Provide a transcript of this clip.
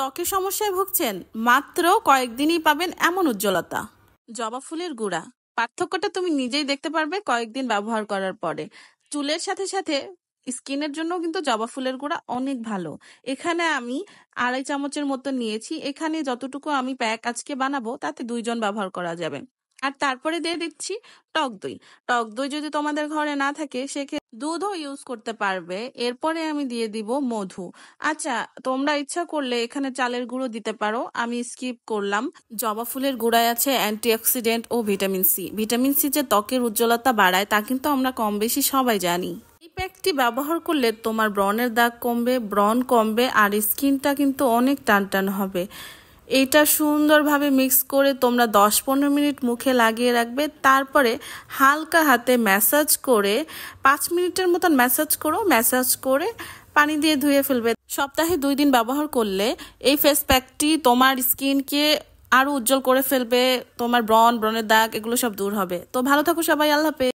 ত্বকের সমস্যায় ভুগছেন, মাত্র কয়েকদিনই পাবেন এমন উজ্জ্বলতা। জবা ফুলের গুঁড়া, পার্থক্যটা তুমি নিজেই দেখতে পারবে কয়েকদিন ব্যবহার করার পরে। চুলের সাথে সাথে স্কিনের জন্য কিন্তু জবা ফুলের গুঁড়া অনেক ভালো। এখানে আমি 2.5 চামচের মতো নিয়েছি। এখানে যতটুকু আমি প্যাক আজকে বানাবো তাতে 2 জন ব্যবহার করা যাবে। আর তারপরে দিয়ে দিচ্ছি টক দই। টক দই যদি তোমাদের ঘরে না থাকে সেক্ষেত্রে দুধও ইউজ করতে পারবে। এরপরে আমি দিয়ে দিব মধু। আচ্ছা, তোমরা ইচ্ছা করলে এখানে চালের গুঁড়ো দিতে পারো, আমি স্কিপ করলাম। জবা ফুলের গুঁড়ায় আছে অ্যান্টিঅক্সিডেন্ট ও ভিটামিন সি। ভিটামিন সি যে ত্বকের উজ্জ্বলতা বাড়ায় তা কিন্তু আমরা কম বেশি সবাই জানি। এই প্যাকটি ব্যবহার করলে তোমার ব্রণের দাগ কমবে, ব্রণ কমবে, আর স্কিনটা কিন্তু অনেক টান টান হবে। এইটা সুন্দরভাবে মিক্স করে তোমরা 10-15 মিনিট মুখে লাগিয়ে রাখবে। তারপরে হালকা হাতে ম্যাসাজ করে 5 মিনিটের মতন ম্যাসাজ করো। ম্যাসাজ করে পানি দিয়ে ধুয়ে ফেলবে। সপ্তাহে 2 দিন ব্যবহার করলে এই ফেস প্যাকটি তোমার স্কিনকে আরো উজ্জ্বল করে ফেলবে। তোমার ব্রণের দাগ এগুলো সব দূর হবে। তো ভালো থাকো সবাই, আল্লাহ হাফেজ।